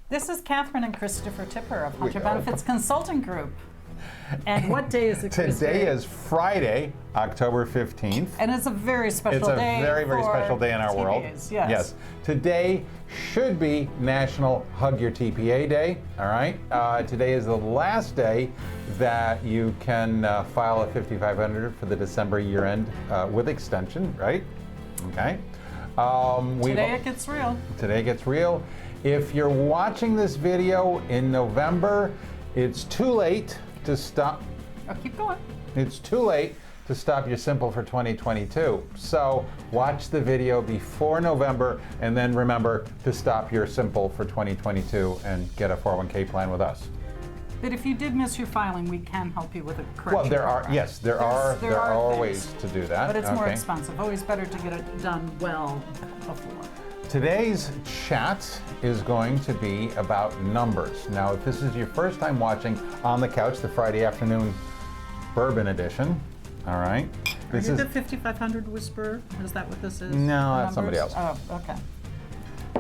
This is Katherine and Christopher Tipper of Hunter Benefits Consulting Group. And what day is it, Today is Friday, October 15th. And it's a very special day. It's a very, very special day in our world. TPAs, Yes. Today should be National Hug Your TPA Day. All right. Today is the last day that you can file a 5500 for the December year end with extension, right? Okay. Today it gets real. Today it gets real. If you're watching this video in November, it's too late to stop. Oh, keep going. It's too late to stop your simple for 2022. So watch the video before November and then remember to stop your simple for 2022 and get a 401k plan with us. But if you did miss your filing, we can help you with a correction. Well, there are there are ways to do that. But it's more expensive. Always better to get it done well before. Today's chat is going to be about numbers. Now, if this is your first time watching On the Couch, the Friday afternoon bourbon edition, all right? Are you the 5500 whisperer? Is that what this is? No, that's somebody else. Oh, okay.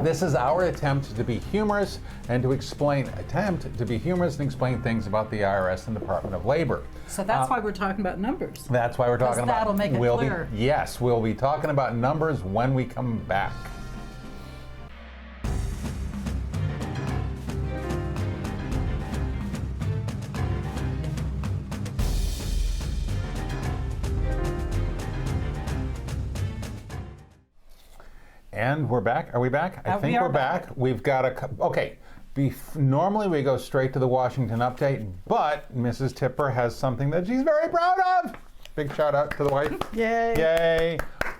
This is our attempt to be humorous and to explain things about the IRS and Department of Labor. So that's why we're talking about numbers. That's why we're talking about. That'll make it clear. Yes, we'll be talking about numbers when we come back. And we're back. Are we back? I think we're back. We've got okay. Normally we go straight to the Washington update, but Mrs. Tipper has something that she's very proud of. Big shout out to the wife. Yay. Yay.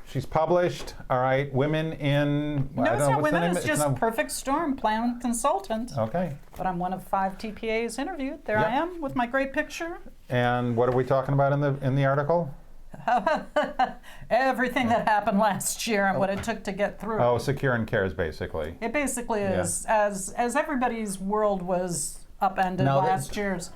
She's published, all right, Women in... No, it's not Women, it's just Perfect Storm, Plan Consultant. Okay. But I'm one of 5 TPAs interviewed. There I am with my great picture. And what are we talking about in the article? Everything that happened last year and what it took to get through. Oh, Secure and Cares, basically. It basically is. As everybody's world was upended last year's,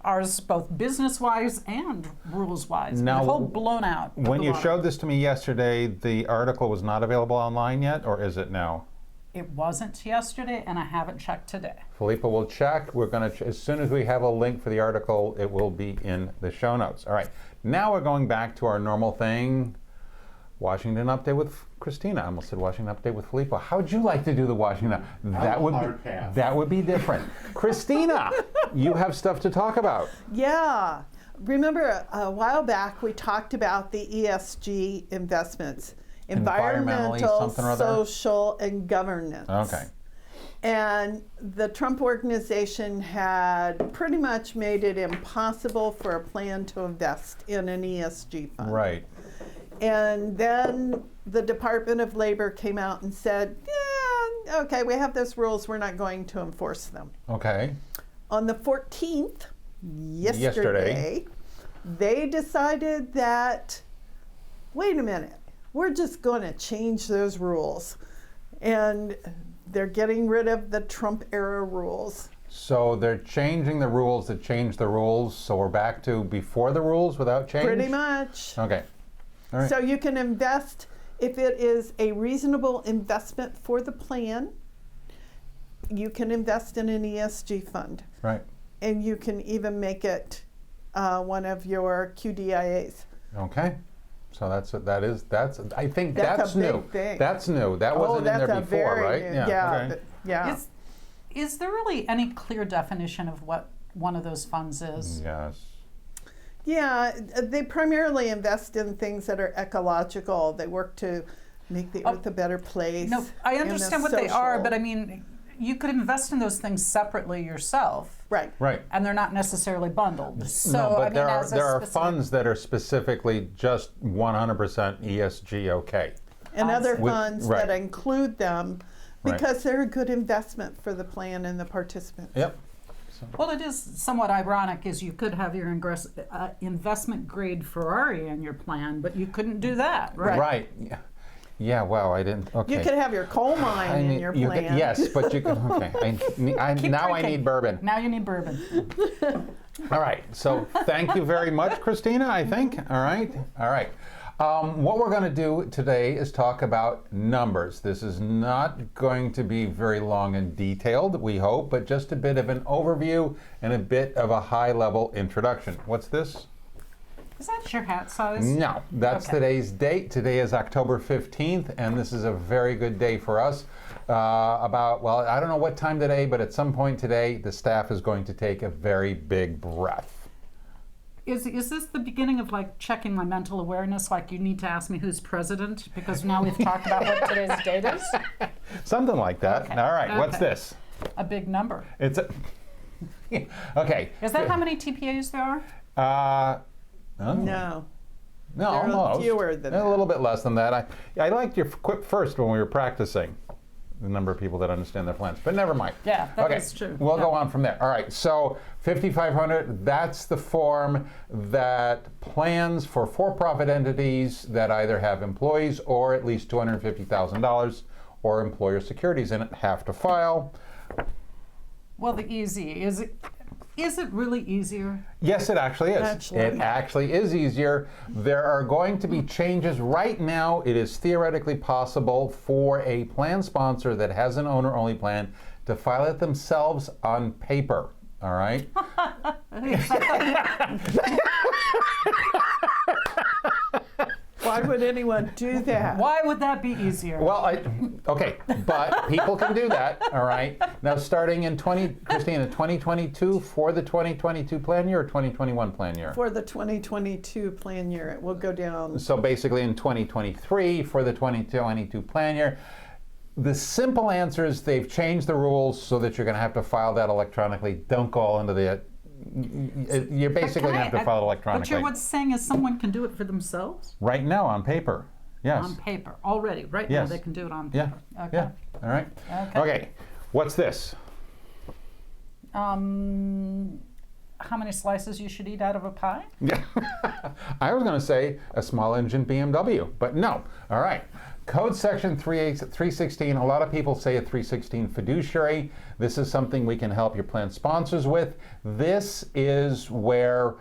ours both business-wise and rules-wise. Now, the whole blown out. When you showed this to me yesterday, the article was not available online yet, or is it now? It wasn't yesterday, and I haven't checked today. Philippa will check. We're going to, as soon as we have a link for the article, it will be in the show notes. All right. Now we're going back to our normal thing, Washington Update with Kristina. I almost said Washington Update with Philippa. How would you like to do the Washington? That would be different. Kristina, you have stuff to talk about. Yeah. Remember a while back we talked about the ESG investments. Environmental, social, and governance. Okay. And the Trump organization had pretty much made it impossible for a plan to invest in an ESG fund. Right. And then the Department of Labor came out and said, yeah, okay, we have those rules, we're not going to enforce them. Okay. On the 14th, yesterday, they decided that, wait a minute, we're just going to change those rules. And they're getting rid of the Trump era rules. So they're changing the rules that change the rules. So we're back to before the rules without change? Pretty much. Okay. All right. So you can invest if it is a reasonable investment for the plan. You can invest in an ESG fund. Right. And you can even make it one of your QDIAs. Okay. So that's I think that's new. A big thing. That's new. That wasn't in there before, right? New. Yeah. Okay. Yeah. Is there really any clear definition of what one of those funds is? Yes. Yeah, they primarily invest in things that are ecological. They work to make the earth a better place. No, I understand what they are, but I mean, you could invest in those things separately yourself. Right. Right. And they're not necessarily bundled. So, no, but I mean, there are funds that are specifically just 100% ESG okay. And other funds right. that include them because right. they're a good investment for the plan and the participants. Yep. Well, it is somewhat ironic is you could have your investment grade Ferrari in your plan, but you couldn't do that, right? Right. Yeah. Yeah, well, I didn't. Okay. You could have your coal mine in your plan. Yes, but you can. Okay. I need bourbon. Now you need bourbon. All right. So thank you very much, Kristina, I think. All right. All right. What we're going to do today is talk about numbers. This is not going to be very long and detailed, we hope, but just a bit of an overview and a bit of a high-level introduction. What's this? Is that your hat size? No, that's Okay. today's date. Today is October 15th, and this is a very good day for us. Well, I don't know what time today, but at some point today, the staff is going to take a very big breath. Is this the beginning of like checking my mental awareness? Like you need to ask me who's president because now we've talked about what today's date is? Something like that. Okay. All right, what's Okay. this? A big number. It's a... Okay. Is that how many TPAs there are? Oh. No. No, There are almost. fewer than A that. little bit less than that. I liked your quip first when we were practicing. The number of people that understand their plans, but never mind. Yeah, that okay. is true. We'll Yeah. go on from there. All right, so 5,500, that's the form that plans for for-profit entities that either have employees or at least $250,000 or employer securities in it have to file. Well, the easy is it really easier? Yes, it actually is. Actually. It actually is easier. There are going to be changes. Right now, it is theoretically possible for a plan sponsor that has an owner-only plan to file it themselves on paper. All right? Why would anyone do that? Why would that be easier? Well, okay, but people can do that, all right? Now, starting in Kristina, 2022 for the 2022 plan year or 2021 plan year? For the 2022 plan year, it will go down. So basically in 2023 for the 2022 plan year. The simple answer is they've changed the rules so that you're going to have to file that electronically. Don't go all into the... You're basically going to have to file it electronically. But what's saying is someone can do it for themselves? Right now on paper, yes. On paper, already. Right Yes. now they can do it on Yeah, paper. Okay. yeah, all right. Okay, what's this? How many slices you should eat out of a pie? Yeah. I was going to say a small engine BMW, but no. All right. Code section 316, a lot of people say a 316 fiduciary. This is something we can help your plan sponsors with. This is where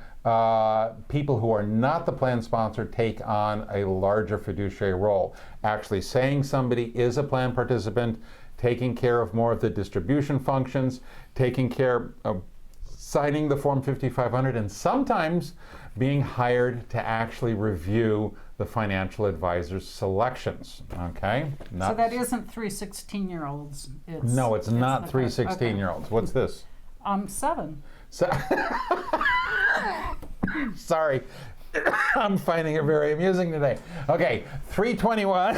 people who are not the plan sponsor take on a larger fiduciary role. Actually saying somebody is a plan participant, taking care of more of the distribution functions, taking care of signing the Form 5500, and sometimes being hired to actually review the financial advisor's selections, okay? So that isn't 316-year-olds. No, it's not the 3 correct- okay. 16-year-olds. What's this? 7. So sorry, I'm finding it very amusing today. Okay, 321,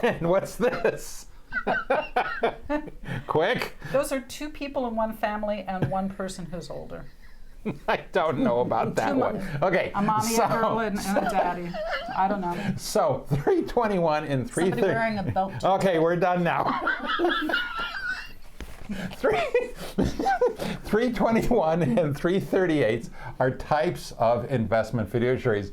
and what's this? Quick. Those are 2 people in one family and 1 person who's older. I don't know about that Two one. Okay, A mommy, a girl, and a daddy. I don't know. so 321 and Somebody 330. wearing a belt. Okay, we're done now. 321 and 338 are types of investment fiduciaries.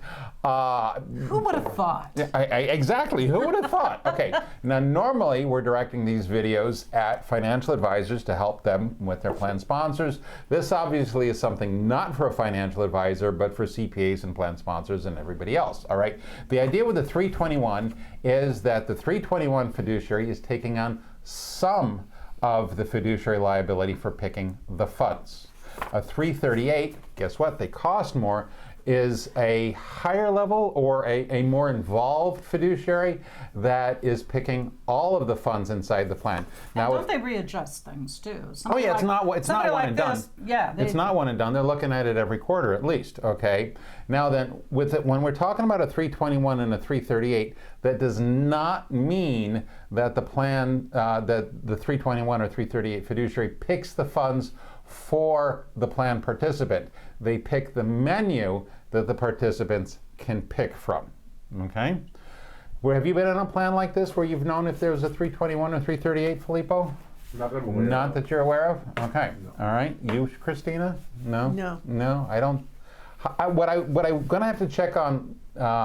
Who would have thought? Exactly. Who would have thought? Okay. Now, normally we're directing these videos at financial advisors to help them with their plan sponsors. This obviously is something not for a financial advisor, but for CPAs and plan sponsors and everybody else. All right. The idea with the 321 is that the 321 fiduciary is taking on some of the fiduciary liability for picking the funds. A 338, guess what? They cost more, is a higher level or a more involved fiduciary that is picking all of the funds inside the plan. Now, Now, don't they readjust things too? oh yeah, it's not one and done. Yeah, It's not one and done. They're looking at it every quarter at least. Okay. Now then, with it, when we're talking about a 321 and a 338, that does not mean that the plan, that the 321 or 338 fiduciary picks the funds for the plan participant. They pick the menu that the participants can pick from. Okay. Well, have you been on a plan like this where you've known if there was a 321 or 338, Filippo? Not that you're aware of? Okay. All right. You, Kristina? No? No. No, I don't. What I'm going to have to check on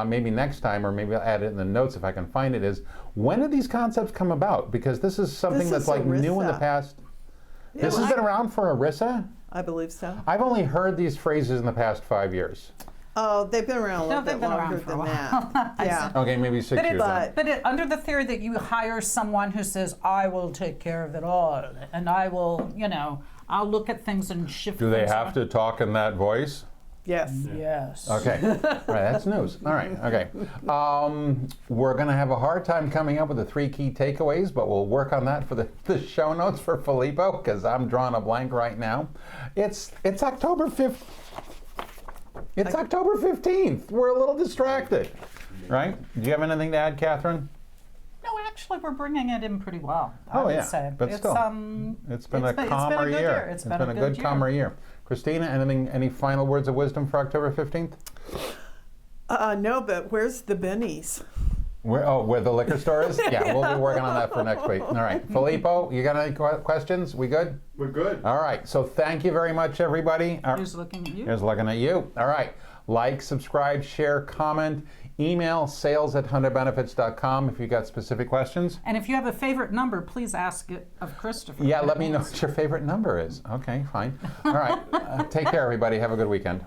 maybe next time, or maybe I'll add it in the notes if I can find it, is when did these concepts come about? Because this is something This that's is like new in the ERISA. past. This Yeah, has been around for ERISA? I believe so. I've only heard these phrases in the past 5 years. Oh, they've been around a little they've bit been around longer for a than while. that. Yeah. Okay, maybe 6 years. then. But under the theory that you hire someone who says, I will take care of it all, and I will, I'll look at things and shift Do they things have around. to talk in that voice? Yes. Yes. Okay. All right, that's news. All right, okay. We're going to have a hard time coming up with the 3 key takeaways, but we'll work on that for the show notes for Filippo, because I'm drawing a blank right now. It's October 5th. It's October 15th. We're a little distracted, right? Do you have anything to add, Katherine? No, actually, we're bringing it in pretty well, I Oh, would yeah, say. but still, it's been a calmer year. It's been a good calmer year. Kristina, any final words of wisdom for October 15th? No, but where's the bennies? Where the liquor store is? Yeah, we'll be working on that for next week. All right. Filippo, you got any questions? We good? We're good. All right. So thank you very much, everybody. Who's looking at you? Here's looking at you. All right. Like, subscribe, share, comment. Email sales@hunterbenefits.com if you've got specific questions. And if you have a favorite number, please ask it of Christopher. Yeah, let me know what your favorite number is. Okay, fine. All right. Take care, everybody. Have a good weekend.